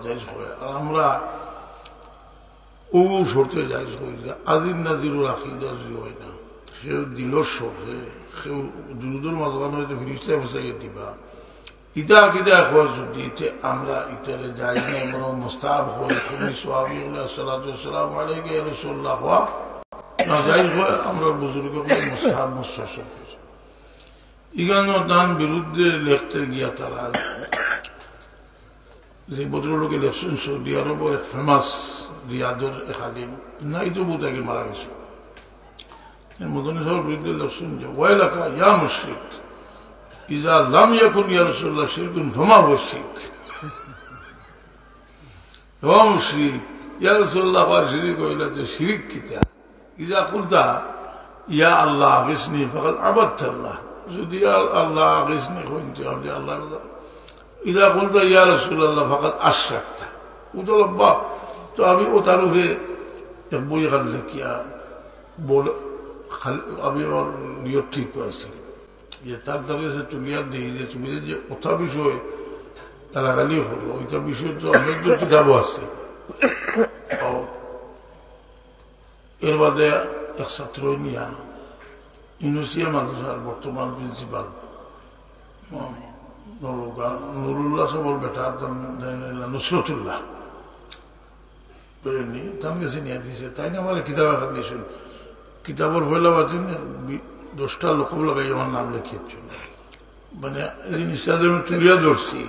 জায়েজ হয় আর আমরা ও শর্তে জায়েজ হই যে আজির নাজিরুল আকিদা যদি হয় না সে দিলর শখে সেও জুরুদুল মাজগান হয়তো ফিরিস্তায় ফসাইয়ে দিবা ইটা আকিদা হওয়ার যদি আমরা ইটারে জায়েজ না এমন মোস্তাব হই খুবই সোয়াবি সালাতু ওয়াসসালামু আলাইকা ইয়া রাসূলুল্লাহ হওয়া না জায়েজ হয় আমরা বুজুর্গ মোস্তাব মুস্তাহসাব ইগানো দান বিরুদ্ধে লিখতে গিয়া তারা যে ভদ্রলোকে লেখছেন সৌদি আরবের এক ফেমাস রিয়াদের এক আলিম নাই তো বোধ আগে মারা গেছে মদনী সাহেবের বিরুদ্ধে লেখছেন যে ওয়াইলাকা ইয়া মুশরিক ইজা লাম ইয়াকুন ইয়া রাসূলুল্লাহ শিরকুন ফামা হুয়া শিরক ও মুশরিক ইয়া রাসূলুল্লাহ ওয়া শিরক হইলা যে শিরক কিতা ইজা কুলতা ইয়া আল্লাহ আগিসনি ফাকাদ আবাদতাল্লাহ যদি আল্লাহ আগিসনি কইতে হবে আল্লাহ ইদা বলতো ইয়া রাসূলুল্লাহ ফাকাদ আশরাকতা উদলব্বা তো আমি ও তার উপরে এক বই খান লিখিয়া বল আমি আমার নিয়ত ঠিক আছে যে তার দ্বারা সে তুলিয়া দিই যে তুমি যে ওটা বিষয় গালাগালি হলো ওইটা বিষয় তো অনেক কিতাবও আছে এর বাদে এক ছাত্র নিয়া ইউনিভার্সিটি মাদ্রাসার বর্তমান প্রিন্সিপাল নুরুল্লাহ সাহেবের বেটা নুসরতুল্লাহ বেরেননি তার কাছে নিয়ে দিয়েছে তাই না আমার কিতাব এখন দিয়েছেন কিতাবের ফয়লা বাতিন 10টা লোক লাগাই আমার নাম লিখিয়েছেন মানে এই জিনিসটা যে আমি তুলিয়া ধরছি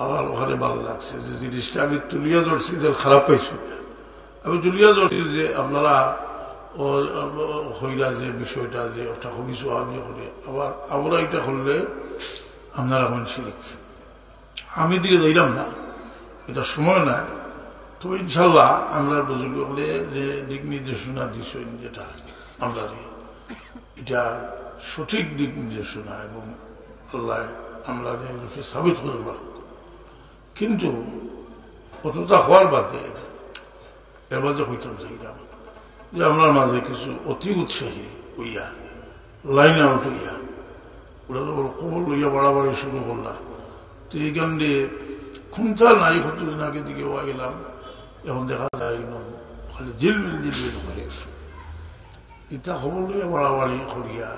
আমার ওখানে ভালো লাগছে যে জিনিসটা আমি তুলিয়া ধরছি যে খারাপ পাইছি আমি তুলিয়া ধরছি যে আপনারা হইলা যে বিষয়টা যে ওটা খুবই সোহাবি করে আবার আমরা এটা করলে আপনারা এখন শিরিক আমি দিকে যাইলাম না এটা সময় না তো ইনশাল্লাহ আমরা বুজুর্গ হলে যে দিক নির্দেশনা দিচ্ছেন যেটা আমরা এটা সঠিক দিক নির্দেশনা এবং আল্লাহ আমরা সাবিত করে রাখব কিন্তু অতটা হওয়ার বাদে এর বাদে হইতাম চাইলাম যে আপনার মাঝে কিছু অতি উৎসাহী হইয়া লাইন আউট হইয়া ওরা তো খবর লইয়া বাড়াবাড়ি শুরু করলাম তো এইখান দিয়ে খুঁজা নাই কতদিন আগে দিকে হওয়া গেলাম এখন দেখা যায় খালি জিলমিল করে ইটা খবর লইয়া বাড়াবাড়ি করিয়া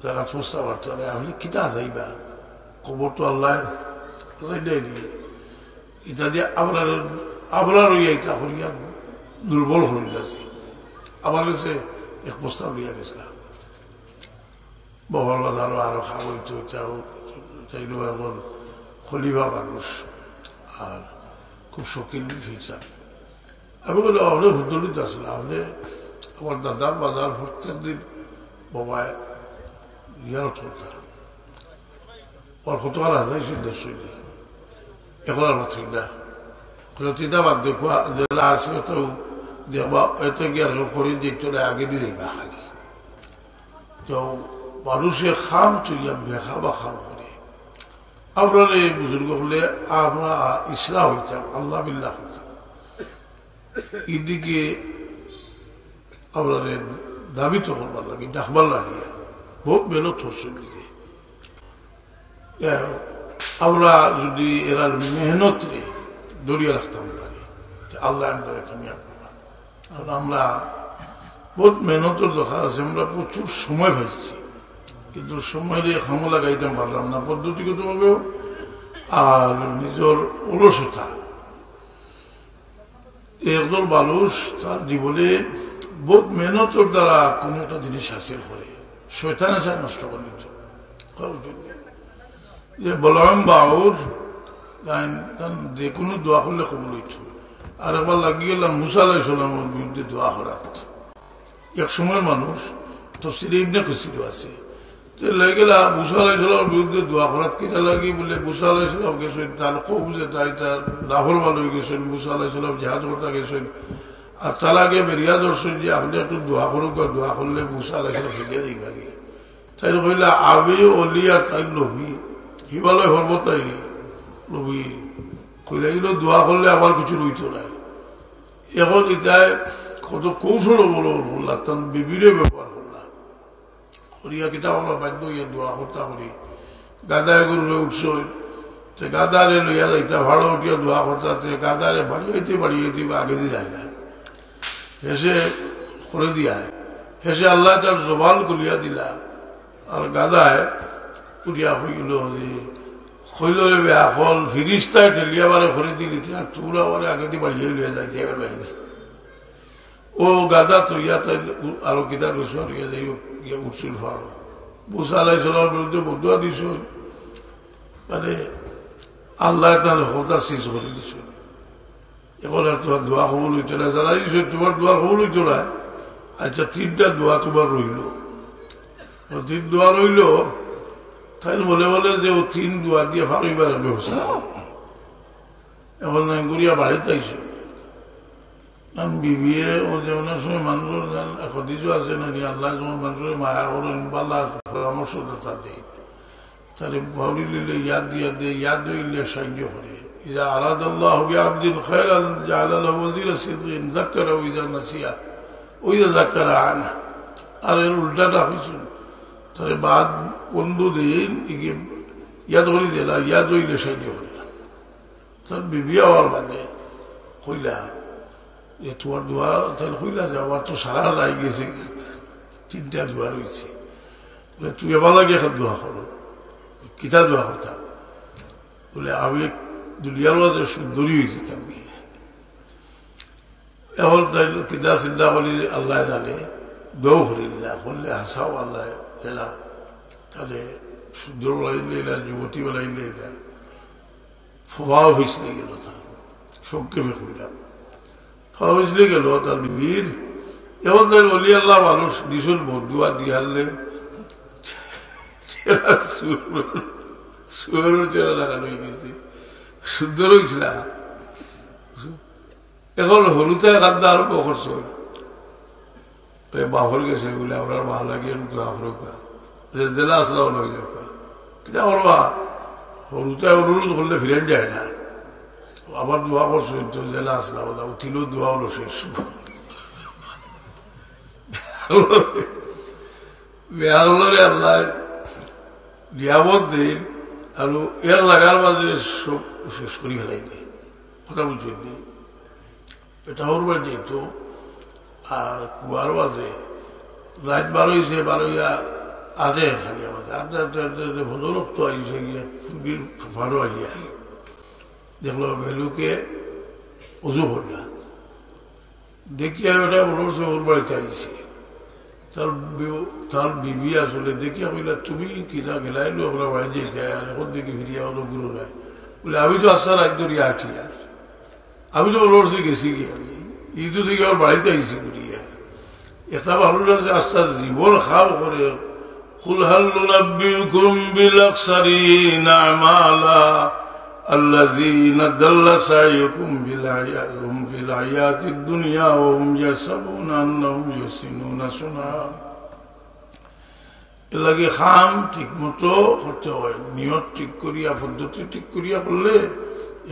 জায়গা চোস্তা বাড়তে আপনি কিতা যাইবা খবর তো আল্লাহ ইটা দিয়ে আবরা রইয়া ইটা করিয়া দুর্বল হয়ে গেছে আমার কাছে এক প্রস্তাব লিয়া গেছিলাম বহল বাজারও আরো খাবইতো চাইলেও এখন খলিফা মানুষ আর খুব শৌখিন ফিরসাব আমি বলি আপনি হুদ্দলিত আসলে আপনি আমার দাদার বাজার প্রত্যেক দিন বাবায় ইয়ারত করতাম ওর কত আর হাজার দেড়শো এখন আর মাত্র না তিনটা বাদ দেখুয়া যেটা আছে ওটাও দেখবা এতে গিয়ে করি দেখতে আগে দিয়ে দেখবা খালি তো মানুষে খাম চুইয়া বেখা বা খাম করে আমরা এই বুজুর্গ হলে আমরা ইসলাম হইতাম আল্লাহ বিল্লাহ হইতাম এদিকে আমরা দাবি তো করবার লাগে ডাকবার লাগিয়া বহুত মেহনত হচ্ছে আমরা যদি এরা মেহনত রে দড়িয়ে রাখতাম পারি আল্লাহ আমরা কামিয়াব করলাম আর আমরা বহুত মেহনতের দরকার আছে আমরা প্রচুর সময় পাইছি কিন্তু সময় দিয়ে খামো লাগাইতে পারলাম না পদ্ধতিগত ভাবেও আর নিজের অলসতা একজন মানুষ তার জীবনে বহুত মেহনতের দ্বারা কোন একটা জিনিস হাসিল করে শয়তানে চায় নষ্ট করে নিত যে বলরাম বাউর যে কোনো দোয়া করলে কবুল হইত আর একবার লাগিয়ে গেলাম মুসা আলাইহিস সালামের বিরুদ্ধে দোয়া করার এক সময়ের মানুষ তফসিরে ইবনে কাসির আছে লেগে গেলা মুসা আলাইহিস সালামের বিরুদ্ধে দোয়া করার কিটা লাগি বলে মুসা আলাইহিস সালাম গেছেন তার খুব যে তাই তার রাহুল ভালো হয়ে গেছেন মুসা আলাইহিস সালাম জাহাজ করতে গেছেন আর তার আগে বেরিয়া দর্শন যে আপনি একটু দোয়া করুক আর দোয়া করলে মুসা আলাইহিস সালাম ফিরিয়ে দিই গাড়ি তাই কইলা আবি অলিয়া তাই নবী হিমালয় পর্বত তাই নবী কইলা এগুলো দোয়া করলে আমার কিছু রইত নাই এখন এটাই কত কৌশল বললাম তখন বিবিরে ব্যবহার করলাম করিয়া কিতা আমরা বাধ্য হইয়া দোয়া করতা করি গাদায় গরুরে উঠছ গাদারে লইয়া যাইতা ভাড়া উঠিয়া দোয়া করতে গাদারে বাড়িয়ে আগে দিয়ে যায় না, হেসে করে দিয়ায়, হেসে আল্লাহ তার জবান করিয়া দিলা, আর গাদায় উঠিয়া হইল যে হইলরে বেয়া হল ফিরিস্তায় ঠেলিয়া বারে করে দিলি, আর চুরা বারে আগে দিয়ে বাড়িয়ে লইয়া যাইতে এবার বাইরে ও গাদা তৈয়া তাই আরো কিতাব রসিয়া যাই উঠছিল ফাড়ো মুসা আলাইহিসসালামের বিরুদ্ধে বদুয়া দিছ, মানে আল্লাহ তার হতা শেষ করে দিছ। এখন আর তোমার দোয়া কবুল হইত না, যারা দিছ তোমার দোয়া কবুল হইত না। আচ্ছা 3টা দোয়া তোমার রইল, 3 দোয়া রইল, তাই বলে যে ও 3 দোয়া দিয়ে ফাড়িবার ব্যবস্থা। এখন গুড়িয়া বাড়িতে আইছে, আমি বিবিয়ে ও যে অনেক সময় মানুষের হদিজও আছে নাকি আল্লাহ যেমন মানুষের মায়া করেন পাল্লা পরামর্শ দাতা দেয়, তাহলে ভাবি লিলে ইয়াদ দিয়া দেয়, ইয়াদ দিলে সাহায্য করে। ইজা আলাদাল্লাহ বিআবদিন খায়রান জাআলা লাহু ওয়াজিরা সিদরিন যাক্কারা ইজা নাসিয়া ওইজা যাক্কারা আনা। আর এর উল্টাটা হয়েছে, তাহলে বাদ বন্ধু দিন ইয়াদ করি দিলা, ইয়াদ হইলে সাহায্য করে। তার বিবি হওয়ার বাদে কইলা তোমার দোয়া তাহলে হইলা যে আমার তো সারা লাই গেছে, 3টা দোয়া রয়েছে, তুই এবার লাগে এখন দোয়া করো, কিতা দোয়া করতাম বলে আমি দুনিয়ার মাঝে সুন্দরী হয়েছি থাকবি। এখন তাই কিতা চিন্তা করি আল্লাহ জানে, দোয়া করিলা করলে হাসাও আল্লাহ এলা, তাহলে সুন্দর বেলাইলে এলা, যুবতী বেলাইলে এলা, ফবাও হয়েছিল গেল, তার সংক্ষেপে কইলাম হয়েছিল গেল তার বিবির। এখন তাই অলি আল্লাহ মানুষ দিশুল বদুয়া দিয়ে আনলে সুরের চেরা লাগানো হয়ে গেছে, সুন্দর হয়েছিল। এখন হলুতে কান্দা আরম্ভ করছো, বাফর গেছে বলে আমরা ভালো লাগে জেলা আসলাম হয়ে যাবে, কিনা করবা হলুতে অনুরোধ করলে ফিরেন যায় না। আবার দোয়া করছো জেলা আসলাম উঠিল, দোয়া হলো শেষ। বেহারে আল্লাহ নিয়ামত দিন আর এর লাগার মাঝে সব শেষ করি ফেলাই নেই, কথা বুঝলি। এটা ওর বাড়ি যেত আর কুয়ার মাঝে রাত 12 হয়েছে, 12 আজে খালি আমাদের আড্ডা ভদ্ররক্ত আইসে গিয়ে ফুগির ফারো আইয়া দেখলো বেলুকে উজু করলা, দেখিয়া ওটা বলছে ওর বাড়িতে আইসে। তার বিবি আসলে দেখিয়া বললা তুমি কিনা গেলাইলো আমরা বাড়ি যেতে, আর এখন দেখি ফিরিয়া হলো গুরু নাই বলে আমি তো আসার এক দরিয়া আঠি, আর আমি তো ওর গেছি কি আমি ঈদু থেকে আমার বাড়িতে আইসি ঘুরিয়া। এটা ভালো লাগছে আস্তে আস্তে জীবন খাও করে কুল হাল নুনাব্বিউকুম বিল আখসারিনা আমালা আল্লাযীনা দাল্লা সাইয়ুকুম ফিল হায়াতিদ দুনিয়া ওয়া হুম ইয়াহসাবুনা আন্নাহুম ইউহসিনুনা সুনা। এর লাগে খাম ঠিক মতো করতে হয়, নিয়ত ঠিক করিয়া পদ্ধতি ঠিক করিয়া করলে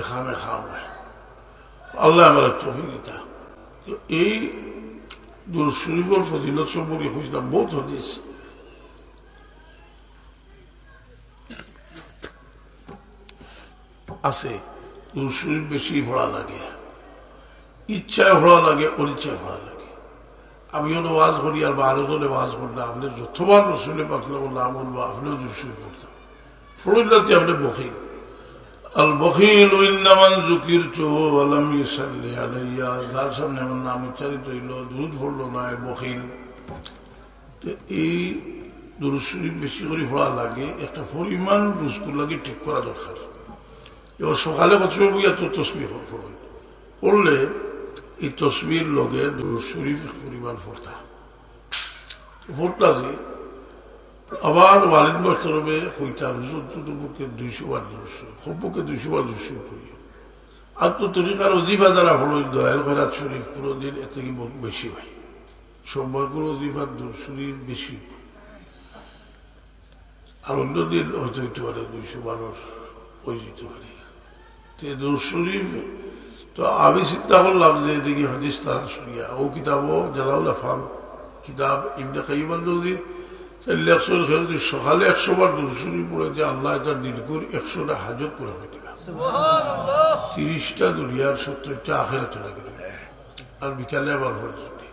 এখানে খাম হয়। আল্লাহ আমার তৌফিক দিতা। এই দুরূদ শরীফের ফজিলত সম্পর্কে হয়েছিলাম বহুত হাদিস আছে। দুরূদ শরীফ বেশি পড়া লাগে, ইচ্ছায় পড়া লাগে, অনিচ্ছায় পড়া লাগে। আমি হলো ওয়াজ করি আর 12 জনে ওয়াজ করলাম, আপনি যতবার রসুলে পাকলাম না বলবো আপনিও দুরূদ শরীফ পড়তাম ফড়িল্লাতে আপনি বখিল। আল বখিল ইন্নামান যুকিরতু ওয়া লাম ইউসাল্লি আলাইয়া, যার সামনে আমার নাম উচ্চারিত হইল দুরূদ পড়লো না বখিল। তো এই দুরূদ শরীফ বেশি করে পড়া লাগে, একটা পরিমাণ রুজকুর লাগে ঠিক করা দরকার। এবার সকালে কত বইয়া তো তসবিহ পড়লে এই তসবির লগে দুরূদ শরীফ পরিমাণ পড়তা যে আবার ওয়ালিদ বছরবে হইতা রুজুকে 200 বার সবকে 200 বার পড়ি। আর তো তরিকার অজিফা দ্বারা হল দয়াল খয়রাত শরীফ পুরো দিন এর থেকে বেশি হয়, সোমবার করে অজিফার দুরূদ শরীফ বেশি, আর অন্য দিন হয়তো হইতে পারে 212 ওই যেতে পারে। দুরূদ শরীফ তো আমি চিন্তা করলাম যে দেখি হাদিস তারা শুনিয়া ও কিতাবও জালাউল আফহাম কিতাব ইবনে কাইয়িম আল-জাওযী 100 খেয়ে যদি সকালে 100 বার দুরূদ শরীফ পড়ে যে আল্লাহ তার দীর্ঘর 100টা হাজত পুরা হয়ে দিলাম, 30টা দুনিয়ার 70টা আখেরাতে লাগে দিলাম। আর বিকালে আবার পড়ে যদি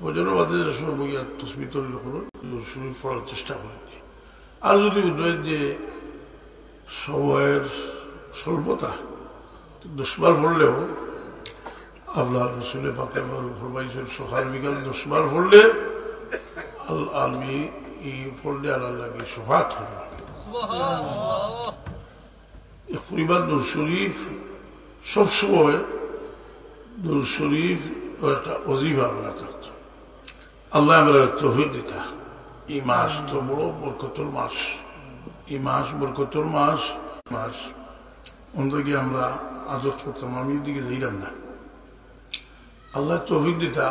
ওজনের বাদে সময় বইয়া তসবি তৈরি করুন, দুরূদ শরীফ পড়ার চেষ্টা করেন। আর যদি বুঝবেন যে সময়ের স্বল্পতা, 10 বার পড়লেও আপনার রসুলে পাকে ফরমাইছেন সকাল বিকাল 10 বার পড়লে আমি এই পড়লে আল্লাহ লাগে শফাত করব। পরিবার দুরূদ শরীফ সবসময় দুরূদ শরীফ একটা ওজিফা বলা থাকত। আল্লাহ আমরা তৌফিক দিতা। এই মাস তো বড় বরকতুল মাস, এই মাস বরকতুল মাস অন্তকে আমরা আদর করতাম। আমি এদিকে যাইলাম না, আল্লাহ তৌফিক দিতা।